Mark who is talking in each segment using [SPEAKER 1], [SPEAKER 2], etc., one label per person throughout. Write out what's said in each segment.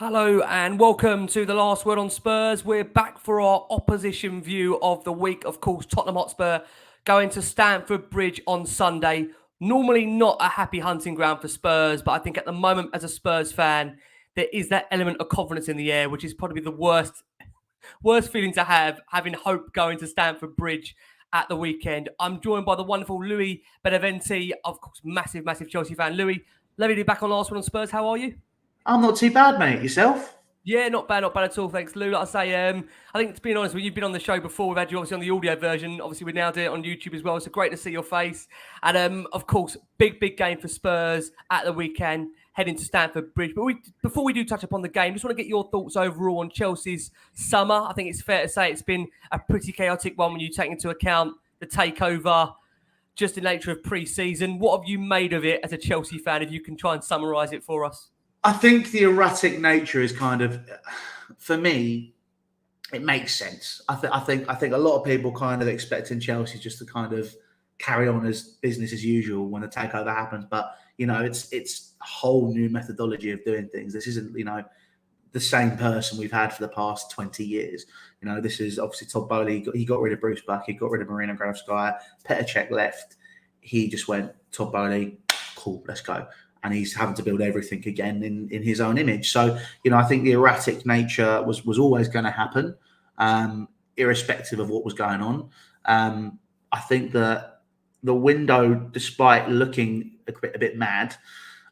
[SPEAKER 1] Hello and welcome to the Last Word on Spurs. We're back for our opposition view of the week. Of course, Tottenham Hotspur going to Stamford Bridge on Sunday. Normally not a happy hunting ground for Spurs, but I think at the moment as a Spurs fan, there is that element of confidence in the air, which is probably the worst feeling to have, having hope going to Stamford Bridge at the weekend. I'm joined by the wonderful Louis Beneventi, of course, massive Chelsea fan. Louis, lovely to be back on Last Word on Spurs. How are you?
[SPEAKER 2] I'm not too bad, mate. Yourself?
[SPEAKER 1] Yeah, not bad at all. Thanks, Lou. Like I say, I think to be honest, when you've been on the show before, we've had you obviously on the audio version. Obviously, we now do it on YouTube as well. So great to see your face. And of course, big game for Spurs at the weekend, heading to Stamford Bridge. But before we do touch upon the game, just want to get your thoughts overall on Chelsea's summer. I think it's fair to say it's been a pretty chaotic one when you take into account the takeover, just the nature of pre-season. What have you made of it as a Chelsea fan? If you can try and summarise it for us.
[SPEAKER 2] I think the erratic nature is kind of, for me, it makes sense. I think a lot of people kind of expecting Chelsea just to kind of carry on as business as usual when the takeover happens. But it's a whole new methodology of doing things. This isn't the same person we've had for the past 20 years. This is obviously Todd Bowley. He got rid of Bruce Buck. He got rid of Marina Gravskaya. Petr Cech left. He just went, Todd Bowley, cool, let's go. And he's having to build everything again in his own image. So, I think the erratic nature was always going to happen, irrespective of what was going on. I think that the window, despite looking a bit mad,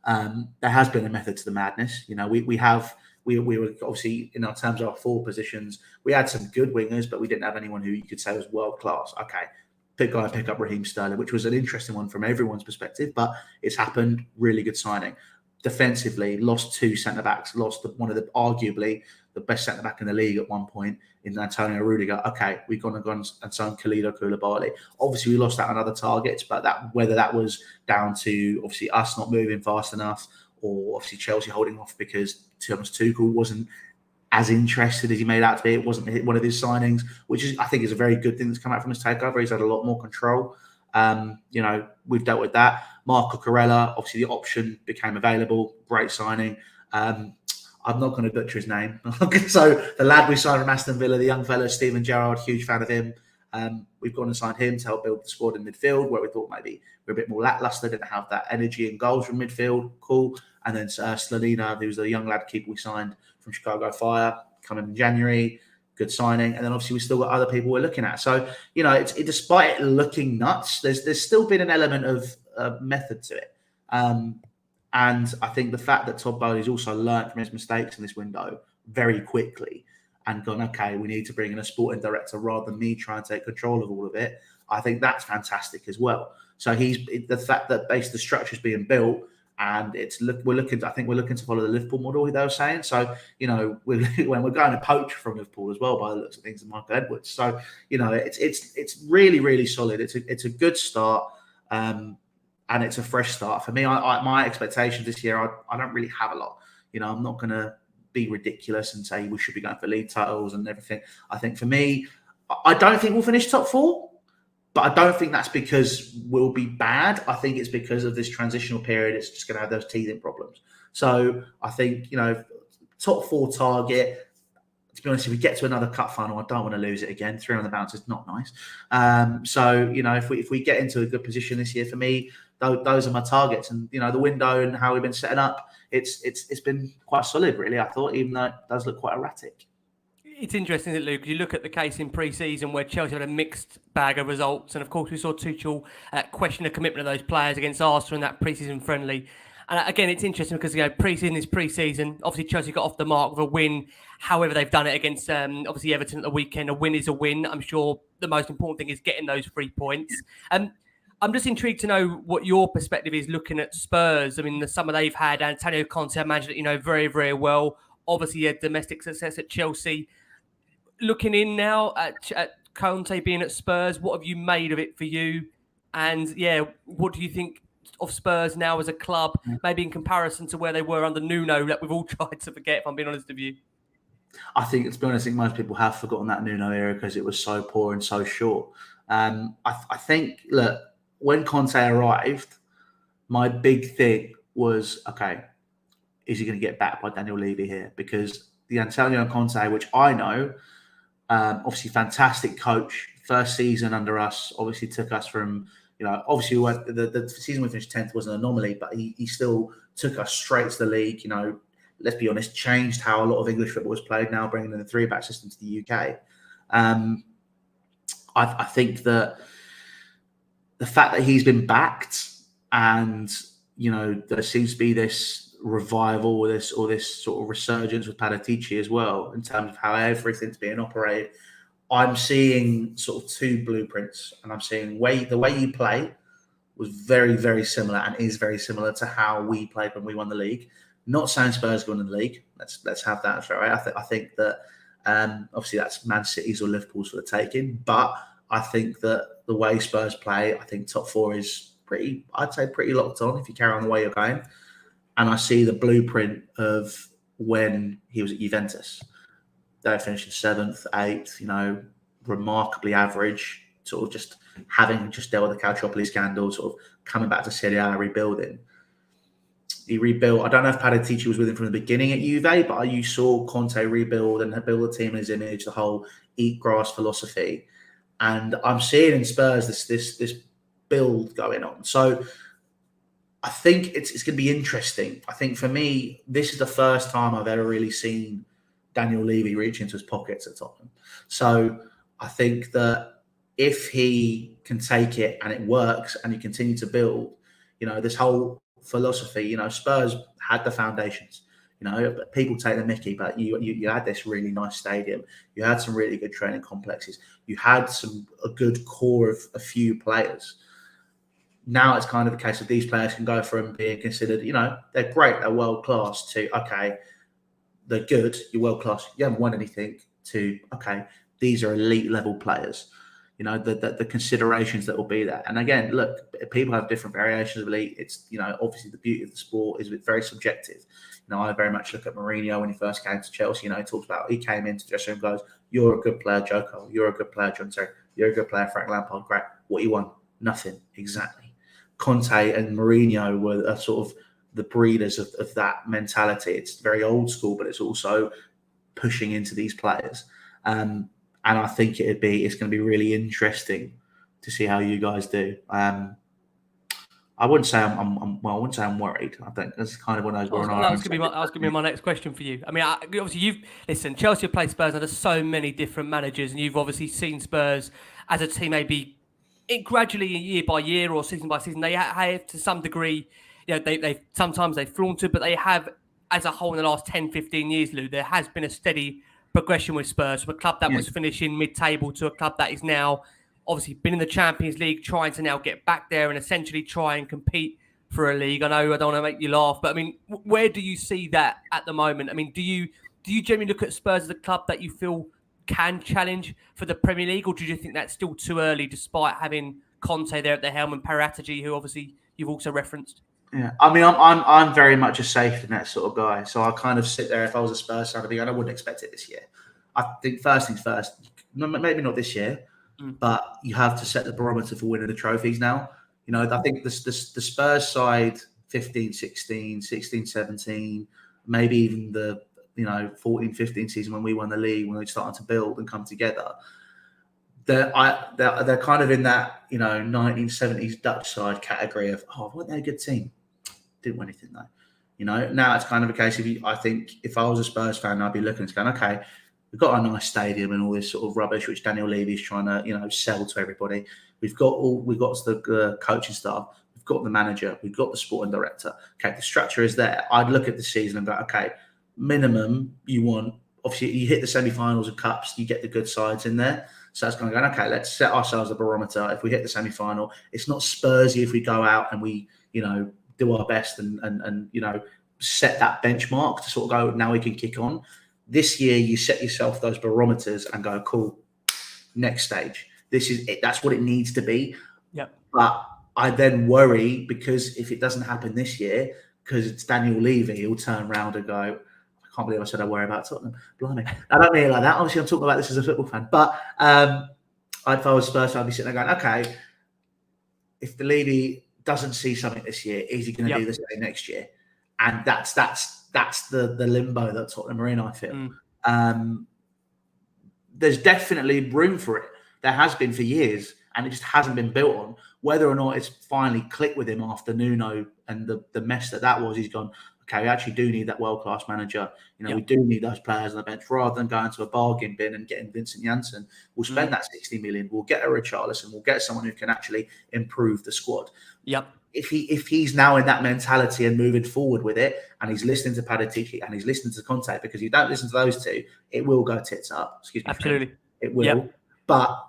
[SPEAKER 2] there has been a method to the madness. We were obviously, in our terms of our forward positions, we had some good wingers, but we didn't have anyone who you could say was world class. Okay. Pick up Raheem Sterling, which was an interesting one from everyone's perspective, but it's happened. Really good signing. Defensively, lost two centre-backs, lost one of the arguably the best centre-back in the league at one point in Antonio Rudiger. Okay, we've gone and signed Khalid Koulibaly. Obviously, we lost out on other targets, but whether that was down to obviously us not moving fast enough or obviously Chelsea holding off because Thomas Tuchel wasn't as interested as he made out to be. It wasn't one of his signings, which I think is a very good thing that's come out from his takeover. He's had a lot more control. We've dealt with that. Marco Corella, obviously the option became available. Great signing. I'm not going to butcher his name. So the lad we signed from Aston Villa, the young fellow, Steven Gerrard, huge fan of him. We've gone and signed him to help build the squad in midfield, where we thought maybe we're a bit more lackluster, didn't have that energy and goals from midfield. Cool. And then Slanina, who's the young lad keeper we signed from Chicago Fire, coming in January. Good signing. And then obviously we still got other people we're looking at. So, despite it looking nuts, there's still been an element of method to it. And I think the fact that Todd Bowley's also learned from his mistakes in this window very quickly and gone, okay, we need to bring in a sporting director rather than me trying to take control of all of it. I think that's fantastic as well. So the fact that basically the structure's being built and we're looking to follow the Liverpool model, they were saying. So, when we're going to poach from Liverpool as well, by the looks of things, and Michael Edwards. So, it's really, really solid. It's a good start. And it's a fresh start. For me, my expectations this year, I don't really have a lot. I'm not going to be ridiculous and say we should be going for league titles and everything. I think for me, I don't think we'll finish top four. But I don't think that's because we'll be bad. I think it's because of this transitional period. It's just going to have those teething problems. So I think, top four target. To be honest, if we get to another cup final, I don't want to lose it again. 3 on the bounce is not nice. If we get into a good position this year, for me, those are my targets. And the window and how we've been setting up, it's been quite solid, really. I thought, even though it does look quite erratic.
[SPEAKER 1] It's interesting, isn't it, Luke? You look at the case in pre-season where Chelsea had a mixed bag of results, and of course we saw Tuchel question the commitment of those players against Arsenal in that pre-season friendly. And again, it's interesting because pre-season is pre-season. Obviously, Chelsea got off the mark with a win. However, they've done it against obviously Everton at the weekend. A win is a win. I'm sure the most important thing is getting those 3 points. I'm just intrigued to know what your perspective is looking at Spurs. I mean, the summer they've had, Antonio Conte managed it, very, very well. Obviously, a domestic success at Chelsea. Looking in now at Conte being at Spurs, what have you made of it for you? And what do you think of Spurs now as a club, maybe in comparison to where they were under Nuno, that we've all tried to forget, if I'm being honest with you?
[SPEAKER 2] I think, to be honest, I think most people have forgotten that Nuno era because it was so poor and so short. I think, look, when Conte arrived, my big thing was, okay, is he going to get backed by Daniel Levy here? Because the Antonio Conte, which I know, obviously fantastic coach, first season under us, obviously took us from, obviously the season we finished 10th was an anomaly, but he still took us straight to the league. Let's be honest, changed how a lot of English football is played now, bringing in the 3-back system to the UK. I think that the fact that he's been backed and, there seems to be this revival or this sort of resurgence with Paratici as well, in terms of how everything's being operated. I'm seeing sort of two blueprints, and I'm seeing the way you play was very, very similar and is very similar to how we played when we won the league. Not saying Spurs going to the league. Let's have that straight away. I think that obviously that's Man City's or Liverpool's for the taking, but I think that the way Spurs play, I think top 4 is pretty locked on if you carry on the way you're going. And I see the blueprint of when he was at Juventus. They finished 7th, 8th, remarkably average, sort of just having just dealt with the Calciopoli scandal, sort of coming back to Serie A, rebuilding. He rebuilt. I don't know if Paratici was with him from the beginning at Juve, but you saw Conte rebuild and build the team in his image, the whole eat grass philosophy. And I'm seeing in Spurs this build going on. So I think it's going to be interesting. I think for me, this is the first time I've ever really seen Daniel Levy reach into his pockets at Tottenham. So I think that if he can take it and it works and you continue to build, this whole philosophy, Spurs had the foundations. People take the mickey, but you had this really nice stadium. You had some really good training complexes. You had a good core of a few players. Now it's kind of a case of these players can go from being considered, they're great, they're world class, to, okay, they're good, you're world class, you haven't won anything, to, okay, these are elite level players. The considerations that will be there. And again, look, people have different variations of elite. It's, obviously the beauty of the sport is very subjective. I very much look at Mourinho when he first came to Chelsea. He talks about, he came into the dressing room and goes, you're a good player, Joe Cole. You're a good player, John Terry. You're a good player, Frank Lampard. Great. What you want? Nothing. Exactly. Conte and Mourinho were sort of the breeders of that mentality. It's very old school, but it's also pushing into these players. And I think it's going to be really interesting to see how you guys do. I wouldn't say I'm worried. I think that's kind of one of those.
[SPEAKER 1] That was going to be my next question for you. I mean, obviously Chelsea have played Spurs under so many different managers, and you've obviously seen Spurs as a team maybe gradually year by year or season by season. They have to some degree, they sometimes they flaunted, but they have as a whole in the last 10, 15 years, Lou, there has been a steady progression with Spurs, from a club that was finishing mid-table to a club that is now obviously been in the Champions League, trying to now get back there and essentially try and compete for a league. I know I don't want to make you laugh, but I mean, where do you see that at the moment? I mean, do you generally look at Spurs as a club that you feel can challenge for the Premier League, or do you think that's still too early, despite having Conte there at the helm and Paratici, who obviously you've also referenced?
[SPEAKER 2] Yeah, I mean, I'm very much a safe net sort of guy. So I kind of sit there. If I was a Spurs fan, I wouldn't expect it this year. I think first things first, maybe not this year, but you have to set the barometer for winning the trophies now. I think the Spurs side, 15, 16, 16, 17, maybe even the 14, 15 season when we won the league, when they started to build and come together. They're kind of in that 1970s Dutch side category of, weren't they a good team? Didn't win anything though. Now it's kind of a case of, I think if I was a Spurs fan, I'd be looking and going, okay, we've got a nice stadium and all this sort of rubbish which Daniel Levy's trying to sell to everybody. We've got the coaching staff, we've got the manager, we've got the sporting director. Okay, the structure is there. I'd look at the season and go, okay, minimum you want. Obviously, you hit the semi-finals of cups, you get the good sides in there. So that's going to go, okay, let's set ourselves a barometer. If we hit the semi-final, it's not Spursy if we go out and we, do our best and set that benchmark to sort of go, now we can kick on. This year, you set yourself those barometers and go, cool, next stage. This is it. That's what it needs to be.
[SPEAKER 1] Yep.
[SPEAKER 2] But I then worry, because if it doesn't happen this year, because it's Daniel Levy, he'll turn around and go, I can't believe I said I worry about Tottenham. Blimey. I don't mean it like that. Obviously, I'm talking about this as a football fan. But if I was Spurs, I'd be sitting there going, okay, if the Levy doesn't see something this year, is he going to do the same next year? and that's the limbo that Tottenham are in, I feel. There's definitely room for it. There has been for years, and it just hasn't been built on. Whether or not it's finally clicked with him after Nuno and the mess that was, he's gone, okay, we actually do need that world-class manager. We do need those players on the bench. Rather than going to a bargain bin and getting Vincent Janssen, we'll spend that 60 million. We'll get a Richarlison. We'll get someone who can actually improve the squad.
[SPEAKER 1] Yep.
[SPEAKER 2] If he's now in that mentality and moving forward with it, and he's listening to Paratici and he's listening to Conte, because you don't listen to those two, it will go tits up. Excuse me.
[SPEAKER 1] Absolutely.
[SPEAKER 2] Friend. It will. But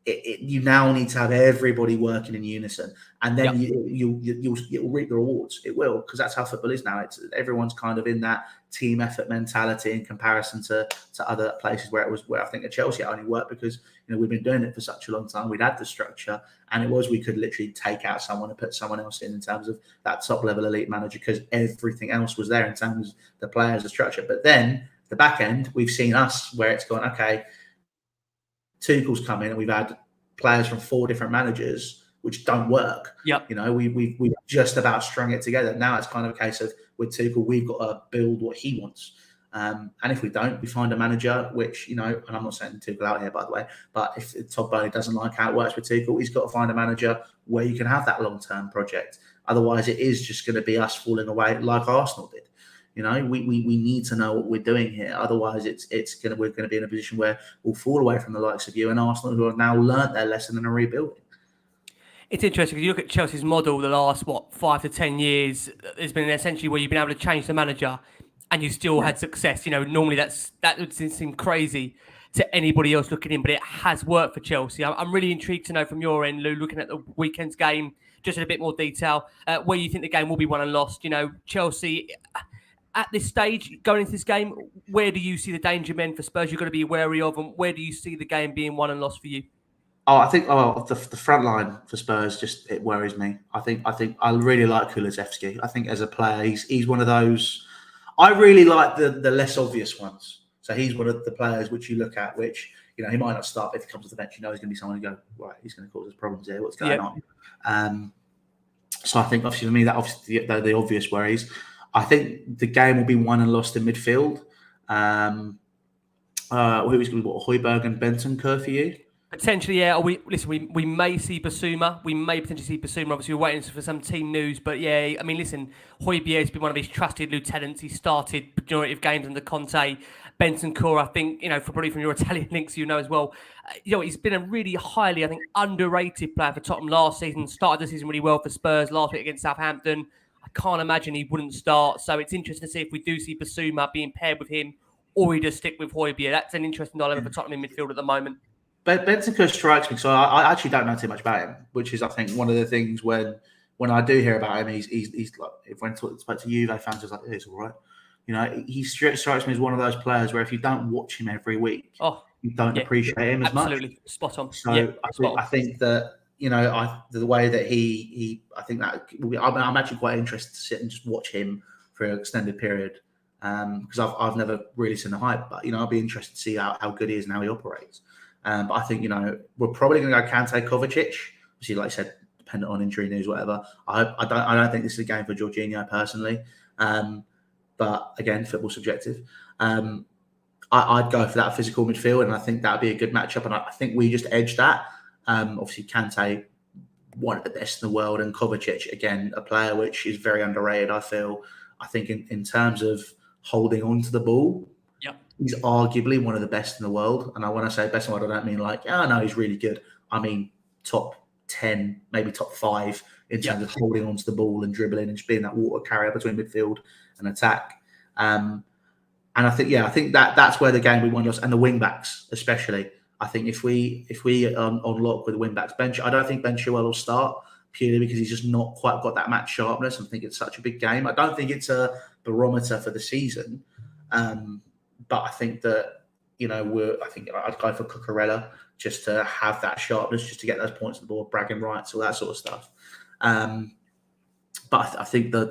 [SPEAKER 2] you now need to have everybody working in unison, and then you'll reap the rewards. It will, because that's how football is now. Everyone's kind of in that team effort mentality in comparison to other places where I think at Chelsea it only worked because we've been doing it for such a long time. We'd had the structure, and we could literally take out someone and put someone else in terms of that top level elite manager, because everything else was there in terms of the players, the structure. But then the back end, we've seen us where it's gone, okay, Tuchel's come in and we've had players from 4 different managers which don't work.
[SPEAKER 1] Yep.
[SPEAKER 2] We've just about strung it together. Now it's kind of a case of with Tuchel, we've got to build what he wants. And if we don't, we find a manager which, and I'm not saying Tuchel out here, by the way, but if Todd Bowley doesn't like how it works with Tuchel, he's got to find a manager where you can have that long-term project. Otherwise, it is just going to be us falling away like Arsenal did. We need to know what we're doing here. Otherwise, we're going to be in a position where we'll fall away from the likes of you and Arsenal, who have now learnt their lesson and are rebuilding.
[SPEAKER 1] It's interesting because you look at Chelsea's model the last 5 to 10 years. There's been essentially where you've been able to change the manager, and you still had success. Normally that would seem crazy to anybody else looking in, but it has worked for Chelsea. I'm really intrigued to know from your end, Lou, looking at the weekend's game, just in a bit more detail, where you think the game will be won and lost. Chelsea. At this stage, going into this game, where do you see the danger men for Spurs you've got to be wary of, and where do you see the game being won and lost for you?
[SPEAKER 2] I think the front line for Spurs it worries me. I think I really like Kulusevski. I think as a player, he's one of those. I really like the less obvious ones. So he's one of the players which you look at, which he might not start, but if he comes to the bench, he's going to be someone who go, right, he's going to cause us problems here. What's going on? So I think obviously for me, they're the obvious worries. I think the game will be won and lost in midfield. Who's going to be Højbjerg and Bentancur for you?
[SPEAKER 1] Potentially, yeah. We may see Basuma. We may potentially see Basuma. Obviously, we're waiting for some team news. But yeah, I mean, listen, Højbjerg has been one of his trusted lieutenants. He started majority of games under Conte. Bentancur, I think, probably from your Italian links, as well. He's been a really highly, I think, underrated player for Tottenham last season. Started the season really well for Spurs last week against Southampton. I can't imagine he wouldn't start. So it's interesting to see if we do see Basuma being paired with him, or he just stick with Højbjerg. That's an interesting dilemma for Tottenham in midfield at the moment.
[SPEAKER 2] But Bentancur strikes me, so I actually don't know too much about him, which is, I think, one of the things when I do hear about him, he's like, if when I spoke to Juve fans, just like, it's all right. He strikes me as one of those players where if you don't watch him every week, you don't appreciate him as much.
[SPEAKER 1] Absolutely, spot on.
[SPEAKER 2] So I think that the way that I think that I'm actually quite interested to sit and just watch him for an extended period, because I've never really seen the hype, but I'll be interested to see how good he is and how he operates. But I think we're probably going to go Kante, Kovacic. Obviously, like I said, dependent on injury news, whatever. I don't think this is a game for Jorginho personally. But again, football subjective. I'd go for that physical midfield, and I think that'd be a good matchup. And I think we just edge that. Obviously, Kante, one of the best in the world, and Kovacic, again, a player which is very underrated. I think in terms of holding on to the ball, he's arguably one of the best in the world. And when I say best in the world, I don't mean like, no, he's really good. I mean top 10, maybe top 5 in terms of holding on to the ball and dribbling and just being that water carrier between midfield and attack. And I think that's where the game we won lost, and the wing backs especially. I think if we unlock with the wing backs bench, I don't think Ben Chilwell will start purely because he's just not quite got that match sharpness. I think it's such a big game. I don't think it's a barometer for the season. But I think that, I think I'd go for Cucurella just to have that sharpness, just to get those points on the board, bragging rights, all that sort of stuff. But I think the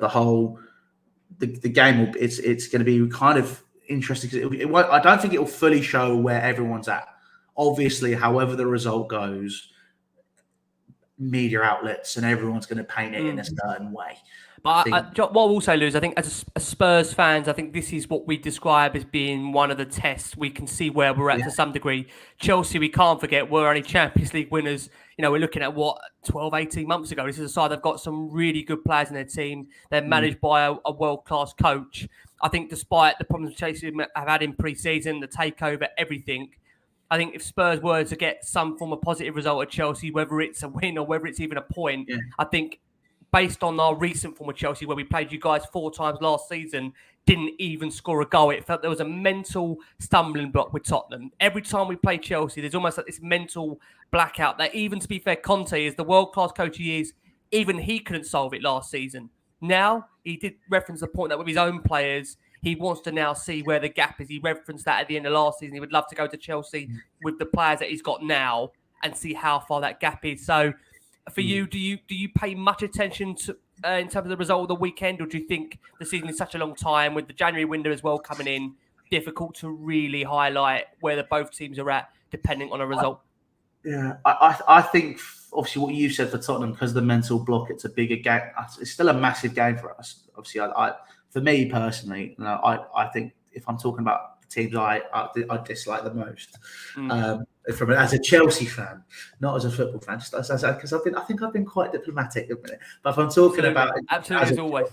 [SPEAKER 2] game it's going to be kind of interesting because I don't think it will fully show where everyone's at. Obviously, however the result goes, media outlets and everyone's going to paint it in a certain way.
[SPEAKER 1] But what I will say, Lou, is I think as Spurs fans, I think this is what we describe as being one of the tests. We can see where we're at to some degree. Chelsea, we can't forget, we're only Champions League winners. We're looking at 12, 18 months ago. This is a side they've got some really good players in their team. They're managed by a world-class coach. I think despite the problems Chelsea have had in pre-season, the takeover, everything, I think if Spurs were to get some form of positive result at Chelsea, whether it's a win or whether it's even a point, I think based on our recent form of Chelsea, where we played you guys 4 times last season, didn't even score a goal. It felt there was a mental stumbling block with Tottenham. Every time we play Chelsea, there's almost like this mental blackout that even, to be fair, Conte is the world-class coach he is. Even he couldn't solve it last season. Now, he did reference the point that with his own players, he wants to now see where the gap is. He referenced that at the end of last season. He would love to go to Chelsea with the players that he's got now and see how far that gap is. So, for you, do you pay much attention to in terms of the result of the weekend, or do you think the season is such a long time with the January window as well coming in, difficult to really highlight where the both teams are at depending on a result?
[SPEAKER 2] I think obviously what you said for Tottenham, because of the mental block, it's a bigger game. It's still a massive game for us. Obviously, for me personally, I think if I'm talking about the teams I dislike the most, as a Chelsea fan, not as a football fan, just because I think I've been quite diplomatic a minute. But if I'm talking about
[SPEAKER 1] absolutely as always,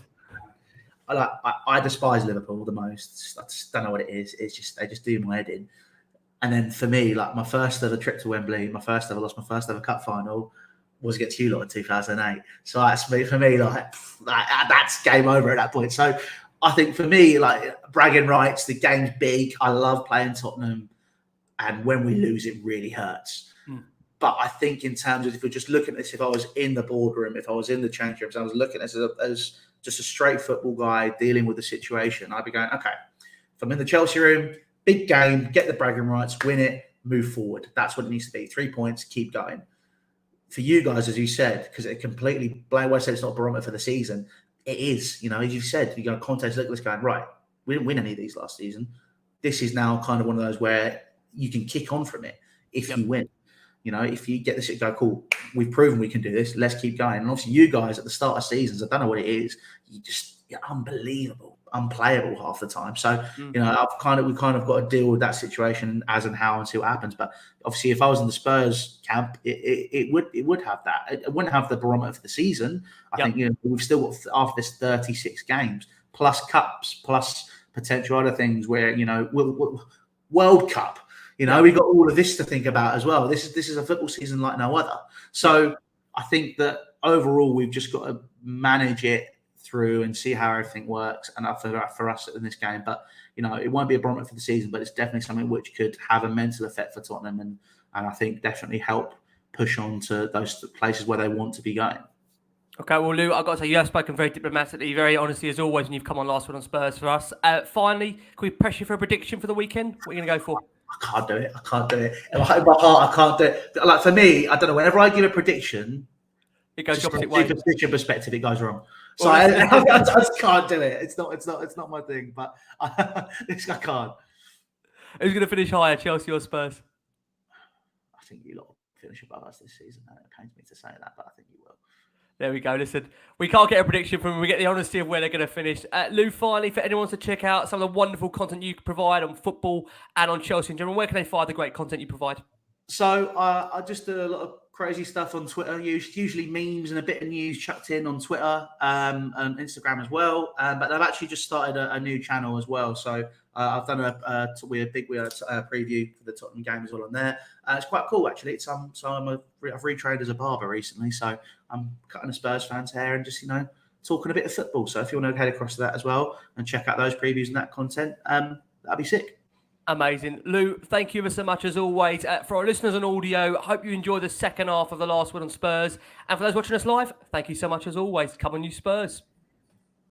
[SPEAKER 2] I despise Liverpool the most. I just don't know what it is. It's just they just do my head in. And then for me, like my first ever trip to Wembley, my first ever cup final was against you lot in 2008. So that's for me, like that's game over at that point. So I think for me, like bragging rights, the game's big. I love playing Tottenham, and when we lose, it really hurts. But I think in terms of if you're just looking at this, if I was in the boardroom, if I was in the change rooms, I was looking at this as just a straight football guy dealing with the situation, I'd be going, okay, if I'm in the Chelsea room, big game, get the bragging rights, win it, move forward. That's what it needs to be. 3 points, keep going. For you guys, as you said, because it completely, Blair said it's not a barometer for the season. It is, as you said, you go Conte's look at this going, right, we didn't win any of these last season. This is now kind of one of those where you can kick on from it if you win. If you get this, go, cool, we've proven we can do this, let's keep going. And obviously you guys at the start of seasons, I don't know what it is, you're unbelievable, unplayable half the time. So, we've kind of got to deal with that situation as and how and see what happens. But obviously if I was in the Spurs camp, it would have that. It wouldn't have the barometer for the season. I think, we've still got, after this 36 games, plus cups, plus potential other things where, World Cup, we've got all of this to think about as well. This is a football season like no other. So I think that overall we've just got to manage it through and see how everything works. And for us in this game, but it won't be a barometer for the season, but it's definitely something which could have a mental effect for Tottenham, and I think definitely help push on to those places where they want to be going.
[SPEAKER 1] Okay, well, Lou, I've got to say, you have spoken very diplomatically, very honestly as always, when you've come on Last Word on Spurs for us. Finally, can we press you for a prediction for the weekend? What are you going to go for?
[SPEAKER 2] I can't do it. In my heart, I can't do it. Like for me, I don't know. Whenever I give a prediction,
[SPEAKER 1] it goes
[SPEAKER 2] just
[SPEAKER 1] opposite
[SPEAKER 2] from a superstition perspective, it goes wrong. So I just can't do it. It's not my thing. But I can't.
[SPEAKER 1] Who's going to finish higher, Chelsea or Spurs?
[SPEAKER 2] I think you lot will finish above us this season. It pains me to say that, but I think you will.
[SPEAKER 1] There we go. Listen, we can't get a prediction from them. We get the honesty of where they're going to finish. Lou, finally, for anyone to check out some of the wonderful content you provide on football and on Chelsea in general, where can they find the great content you provide?
[SPEAKER 2] So I just do a lot of crazy stuff on Twitter, usually memes and a bit of news chucked in on Twitter and Instagram as well. But I've actually just started a new channel as well. So I've done a preview for the Tottenham game as well on there. It's quite cool, actually. I've retrained as a barber recently. So I'm cutting a Spurs fan's hair and just, talking a bit of football. So if you want to head across to that as well and check out those previews and that content, that'd be sick.
[SPEAKER 1] Amazing. Lou, thank you ever so much as always. For our listeners on audio, I hope you enjoy the second half of the Last Word on Spurs. And for those watching us live, thank you so much as always. Come on, you Spurs.